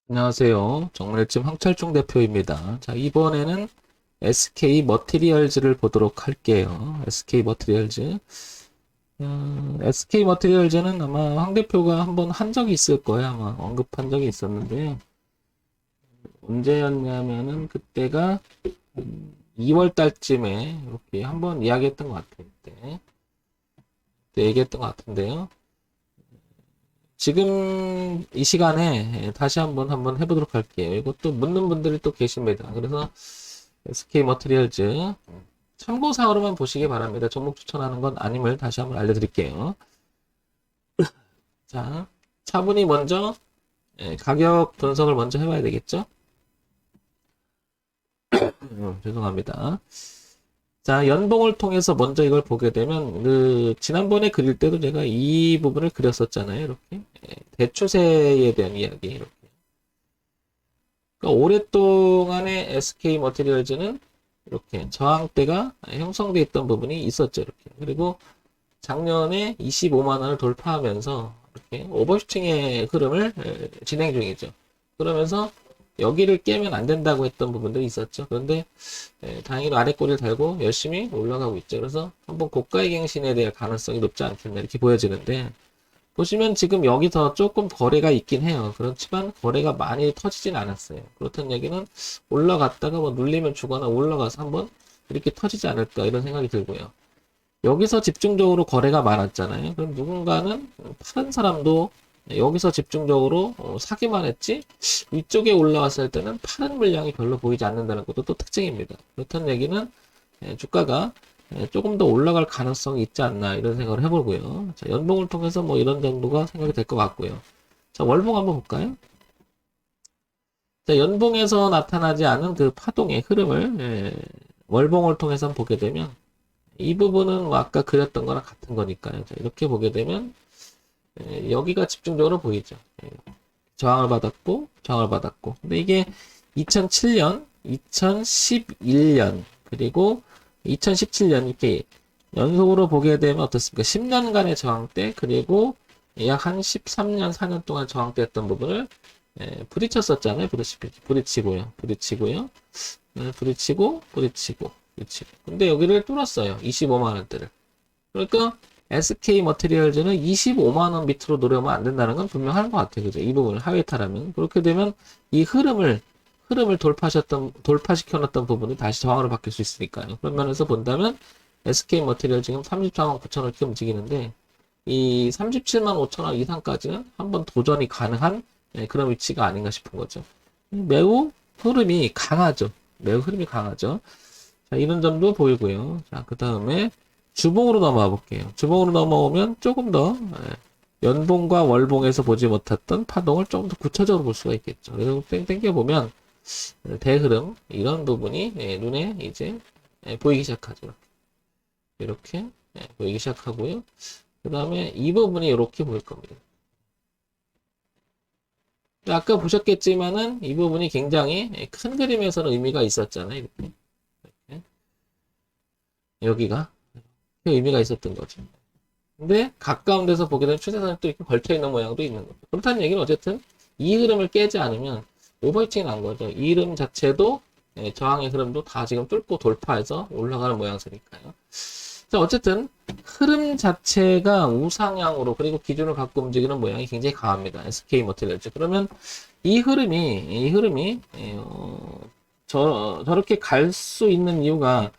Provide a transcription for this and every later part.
안녕하세요. 정밀집 황철중 대표입니다. 자, 이번에는 SK 머티리얼즈를 보도록 할게요. SK 머티리얼즈. SK 머티리얼즈는 아마 황 대표가 한번 한 적이 있을 거예요. 아마 언급한 적이 있었는데요. 언제였냐면은 그때가 2월 달쯤에 이렇게 한번 이야기했던 것 같아요. 그때 얘기했던 것 같은데요. 지금 이 시간에 다시 한번 해보도록 할게요. 이것도 묻는 분들이 또 계십니다. 그래서 SK 머티리얼즈 참고사항으로만 보시기 바랍니다. 종목 추천하는 건 아님을 다시 한번 알려드릴게요. 자, 차분히 먼저 가격 분석을 먼저 해봐야 되겠죠? 죄송합니다. 자, 연봉을 통해서 먼저 이걸 보게 되면 지난번에 그릴 때도 제가 이 부분을 그렸었잖아요. 이렇게 대추세에 대한 이야기 이렇게. 그러니까 오랫동안의 SK 머티리얼즈는 이렇게 저항대가 형성되어 있던 부분이 있었죠. 이렇게. 그리고 작년에 25만 원을 돌파하면서 이렇게 오버슈팅의 흐름을 진행 중이죠. 그러면서 여기를 깨면 안 된다고 했던 부분들이 있었죠. 그런데 다행히도 아래 꼬리를 달고 열심히 올라가고 있죠. 그래서 한번 고가의 갱신에 대한 가능성이 높지 않겠나 이렇게 보여지는데 보시면 지금 여기서 조금 거래가 있긴 해요. 그렇지만 거래가 많이 터지진 않았어요. 그렇다는 얘기는 올라갔다가 뭐 눌리면 주거나 올라가서 한번 이렇게 터지지 않을까 이런 생각이 들고요. 여기서 집중적으로 거래가 많았잖아요. 그럼 누군가는 파는 사람도 여기서 집중적으로 사기만 했지 위쪽에 올라왔을 때는 파는 물량이 별로 보이지 않는다는 것도 또 특징입니다. 그렇다는 얘기는 주가가 조금 더 올라갈 가능성이 있지 않나 이런 생각을 해보고요. 자, 연봉을 통해서 뭐 이런 정도가 생각이 될 것 같고요. 자, 월봉 한번 볼까요? 자, 연봉에서 나타나지 않은 그 파동의 흐름을 월봉을 통해서 보게 되면 이 부분은 뭐 아까 그렸던 거랑 같은 거니까요. 자, 이렇게 보게 되면 여기가 집중적으로 보이죠. 저항을 받았고 저항을 받았고 근데 이게 2007년 2011년 그리고 2017년 이렇게 연속으로 보게 되면 어떻습니까? 10년간의 저항대 그리고 약 한 13년 4년 동안 저항대였던 부분을 부딪혔었잖아요. 부딪히고요. 부딪히고요. 부딪히고 부딪히고 부딪히고 근데 여기를 뚫었어요. 25만 원대를. 그러니까 SK 머티리얼즈는 25만원 밑으로 노려면 안 된다는 건 분명한 것 같아요. 그죠? 이 부분을 하회타라면. 그렇게 되면 이 흐름을 돌파시켜놨던 부분이 다시 저항으로 바뀔 수 있으니까요. 그런 면에서 본다면 SK 머티리얼 지금 34만 9천원 이렇게 움직이는데 이 37만 5천원 이상까지는 한번 도전이 가능한 그런 위치가 아닌가 싶은 거죠. 매우 흐름이 강하죠. 매우 흐름이 강하죠. 자, 이런 점도 보이고요. 자, 그 다음에 주봉으로 넘어가 볼게요. 주봉으로 넘어오면 조금 더 연봉과 월봉에서 보지 못했던 파동을 조금 더 구체적으로 볼 수가 있겠죠. 그래서 땡겨보면 대흐름 이런 부분이 눈에 이제 보이기 시작하죠. 이렇게 보이기 시작하고요. 그 다음에 이 부분이 이렇게 보일 겁니다. 아까 보셨겠지만은 이 부분이 굉장히 큰 그림에서는 의미가 있었잖아요. 이렇게. 여기가 의미가 있었던 거죠. 근데 가까운 데서 보게 되면 추세선이 또 이렇게 걸쳐있는 모양도 있는 거죠. 그렇다는 얘기는 어쨌든 이 흐름을 깨지 않으면 오버히팅이 난 거죠. 이 흐름 자체도 저항의 흐름도 다 지금 뚫고 돌파해서 올라가는 모양새니까요. 자, 어쨌든 흐름 자체가 우상향으로 그리고 기준을 갖고 움직이는 모양이 굉장히 강합니다. SK 머티리얼즈. 그러면 이 흐름이 저렇게 갈 수 있는 이유가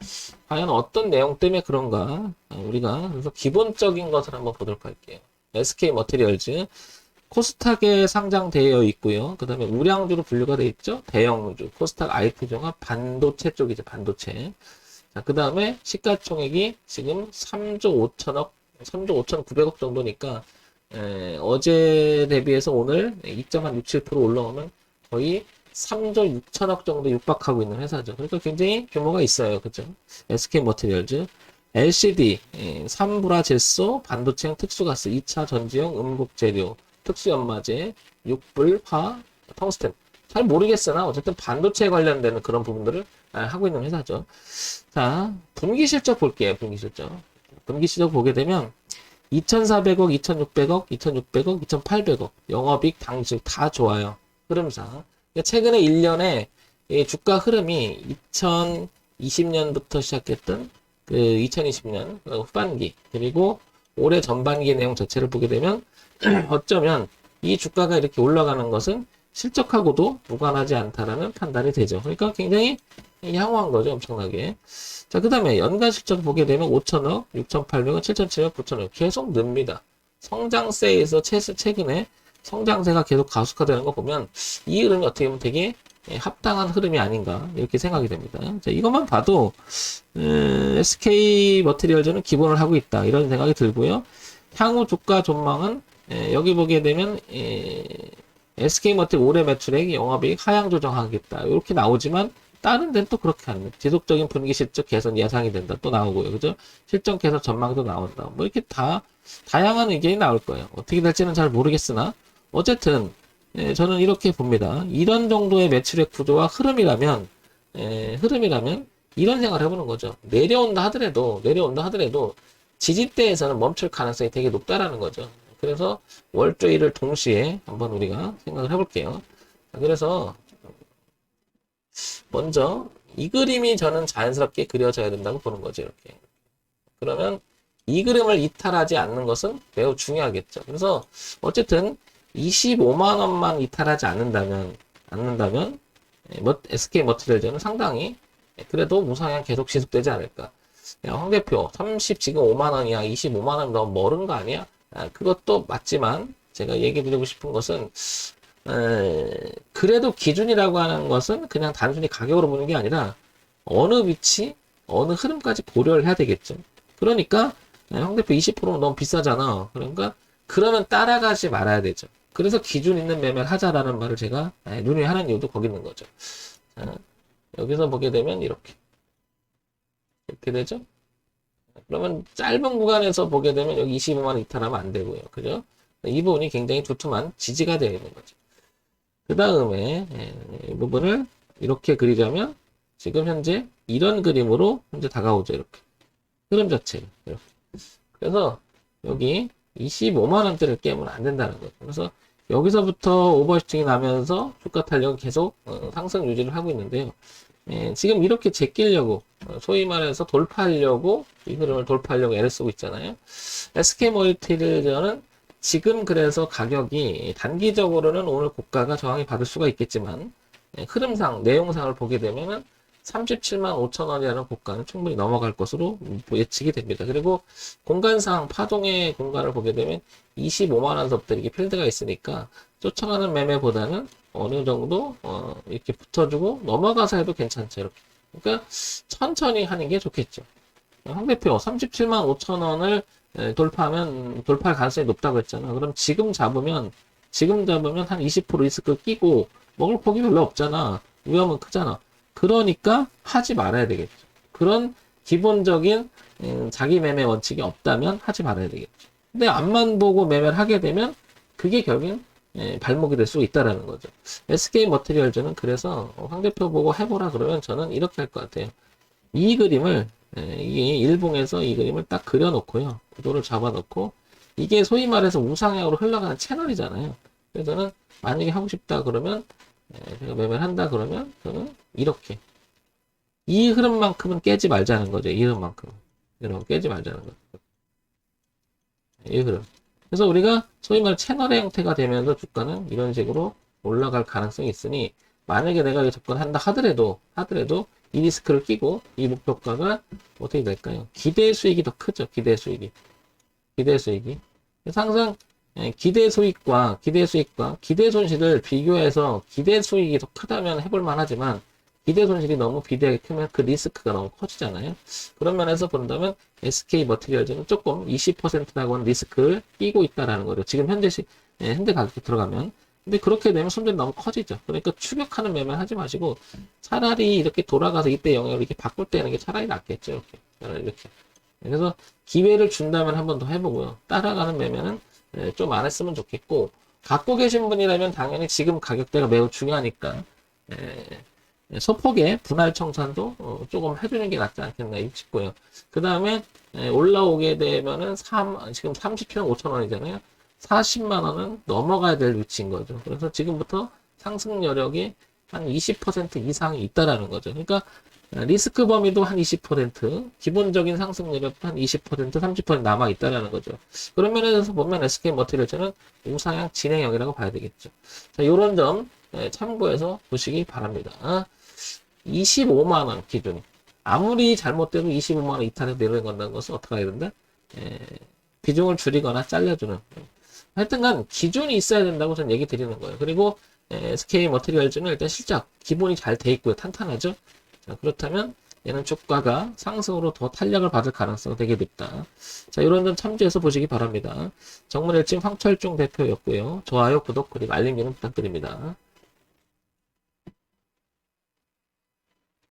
과연 어떤 내용 때문에 그런가? 우리가 그래서 기본적인 것을 한번 보도록 할게요. SK 머티리얼즈 코스닥에 상장되어 있고요. 그 다음에 우량주로 분류가 되어 있죠. 대형주, 코스닥 IT 종합 반도체 쪽이죠. 반도체. 자, 그 다음에 시가총액이 지금 3조 5천억, 3조 5천9백억 정도니까 어제 대비해서 오늘 2.67% 올라오면 거의 3조 6천억 정도 육박하고 있는 회사죠. 그러니까 굉장히 규모가 있어요. 그죠? SK 머티리얼즈. LCD, 삼불화질소, 반도체형 특수가스, 2차 전지형 음극재료, 특수연마제, 육불, 화, 텅스텐. 잘 모르겠으나 어쨌든 반도체에 관련되는 그런 부분들을 하고 있는 회사죠. 자, 분기 실적 볼게요. 분기 실적. 분기 실적 보게 되면 2,400억, 2,600억, 2,600억, 2,800억 영업이익, 당직 다 좋아요. 흐름상. 최근에 1년에 주가 흐름이 2020년부터 시작했던 그 2020년 후반기 그리고 올해 전반기 내용 자체를 보게 되면 어쩌면 이 주가가 이렇게 올라가는 것은 실적하고도 무관하지 않다라는 판단이 되죠. 그러니까 굉장히 양호한 거죠. 엄청나게. 자, 그 다음에 연간 실적 보게 되면 5천억, 6,800억, 7,700억, 9,000억 계속 늡니다. 성장세에서 최근에 성장세가 계속 가속화되는 거 보면 이 흐름이 어떻게 보면 되게 합당한 흐름이 아닌가 이렇게 생각이 됩니다. 자, 이것만 봐도 SK 머티리얼즈는 기본을 하고 있다 이런 생각이 들고요. 향후 주가 전망은 여기 보게 되면 SK 머티리얼 올해 매출액, 영업이익 하향 조정하겠다 이렇게 나오지만 다른 데는 또 그렇게 합니다. 지속적인 분기 실적 개선 예상이 된다 또 나오고요. 그죠? 실적 개선 전망도 나온다. 뭐 이렇게 다양한 의견이 나올 거예요. 어떻게 될지는 잘 모르겠으나 어쨌든 저는 이렇게 봅니다. 이런 정도의 매출액 구조와 흐름이라면 이런 생각을 해보는 거죠. 내려온다 하더라도 지지대에서는 멈출 가능성이 되게 높다라는 거죠. 그래서 월조일을 동시에 한번 우리가 생각을 해볼게요. 그래서 먼저 이 그림이 저는 자연스럽게 그려져야 된다고 보는 거죠. 이렇게. 그러면 이 그림을 이탈하지 않는 것은 매우 중요하겠죠. 그래서 어쨌든 25만 원만 이탈하지 않는다면 SK 머티리얼즈는 상당히 그래도 우상향 계속 지속되지 않을까. 야, 황 대표 30 지금 5만 원이야. 25만 원 너무 멀은 거 아니야? 그것도 맞지만 제가 얘기 드리고 싶은 것은 그래도 기준이라고 하는 것은 그냥 단순히 가격으로 보는 게 아니라 어느 위치, 어느 흐름까지 고려를 해야 되겠죠. 그러니까 황 대표 20%는 너무 비싸잖아. 그러면 따라가지 말아야 되죠. 그래서 기준 있는 매매를 하자라는 말을 제가 누누이 하는 이유도 거기 있는 거죠. 자, 여기서 보게 되면 이렇게 되죠. 그러면 짧은 구간에서 보게 되면 여기 25만 원 이탈하면 안 되고요. 그죠? 이 부분이 굉장히 두툼한 지지가 되어 있는 거죠. 그 다음에 이 부분을 이렇게 그리자면 지금 현재 이런 그림으로 현재 다가오죠. 이렇게 흐름 자체가 이렇게. 그래서 여기 25만 원대를 깨면 안 된다는 거죠. 그래서 여기서부터 오버슈팅이 나면서 주가 탄력은 계속 상승 유지를 하고 있는데요. 지금 이렇게 제끼려고 소위 말해서 돌파하려고 이 흐름을 돌파하려고 애를 쓰고 있잖아요. SK 머티리얼은 지금 그래서 가격이 단기적으로는 오늘 고가가 저항이 받을 수가 있겠지만 흐름상 내용상을 보게 되면은 37만 5천 원이라는 고가는 충분히 넘어갈 것으로 예측이 됩니다. 그리고 공간상 파동의 공간을 보게 되면 25만 원서부터 이렇게 필드가 있으니까 쫓아가는 매매보다는 어느 정도 이렇게 붙어주고 넘어가서 해도 괜찮죠. 이렇게. 그러니까 천천히 하는 게 좋겠죠. 황 대표 37만 5천 원을 돌파할 가능성이 높다고 했잖아. 그럼 지금 잡으면 한 20% 리스크 끼고 먹을 폭이 별로 없잖아. 위험은 크잖아. 그러니까 하지 말아야 되겠죠. 그런 기본적인 자기 매매 원칙이 없다면 하지 말아야 되겠죠. 근데 앞만 보고 매매를 하게 되면 그게 결국엔 발목이 될 수 있다라는 거죠. SK 머티리얼즈는 그래서 황 대표 보고 해보라 그러면 저는 이렇게 할 것 같아요. 이 그림을 이게 일봉에서 이 그림을 딱 그려놓고요. 구도를 잡아놓고 이게 소위 말해서 우상향으로 흘러가는 채널이잖아요. 그래서 저는 만약에 하고 싶다 그러면 제가 매매를 한다 그러면 저는 이렇게 이 흐름만큼은 깨지 말자는 거죠. 이 흐름만큼은 깨지 말자는 거죠. 이 흐름. 그래서 우리가 소위 말 채널의 형태가 되면서 주가는 이런 식으로 올라갈 가능성이 있으니 만약에 내가 접근한다 하더라도 이 리스크를 끼고 이 목표가가 어떻게 될까요? 기대 수익이 더 크죠. 기대 수익이. 그래서 항상 기대 수익과 기대 손실을 비교해서 기대 수익이 더 크다면 해볼만 하지만 기대 손실이 너무 비대하게 크면 그 리스크가 너무 커지잖아요. 그런 면에서 본다면 SK 머티리얼즈는 조금 20%라고 하는 리스크를 끼고 있다라는 거죠. 지금 현재 가격이 들어가면. 근데 그렇게 되면 손실이 너무 커지죠. 그러니까 추격하는 매매를 하지 마시고 차라리 이렇게 돌아가서 이때 영역을 이렇게 바꿀 때 하는 게 차라리 낫겠죠. 이렇게. 그래서 기회를 준다면 한 번 더 해보고요. 따라가는 매매는 좀 안 했으면 좋겠고 갖고 계신 분이라면 당연히 지금 가격대가 매우 중요하니까 소폭의 분할 청산도 조금 해주는 게 낫지 않겠나 싶고요. 그 다음에 올라오게 되면은 지금 37만 5천 원이잖아요. 40만 원은 넘어가야 될 위치인 거죠. 그래서 지금부터 상승 여력이 한 20% 이상이 있다라는 거죠. 그러니까 리스크 범위도 한 20%, 기본적인 상승 여력도 한 20%, 30% 남아 있다라는 거죠. 그런 면에서 보면 SK 머티리얼즈는 우상향 진행형이라고 봐야 되겠죠. 자, 이런 점 참고해서 보시기 바랍니다. 25만 원 기준. 아무리 잘못돼도 25만 원 이탈해서 내려간다는 것은 어떻게 해야 된다? 비중을 줄이거나 잘라주는. 하여튼간 기준이 있어야 된다고 저는 얘기 드리는 거예요. 그리고 SK 머티리얼즈는 일단 실적 기본이 잘 돼 있고요. 탄탄하죠. 자, 그렇다면 얘는 주가가 상승으로 더 탄력을 받을 가능성이 되게 높다. 자, 이런 점 참조해서 보시기 바랍니다. 정문일진 황철중 대표였고요. 좋아요, 구독, 그리고 알림 기능 부탁드립니다.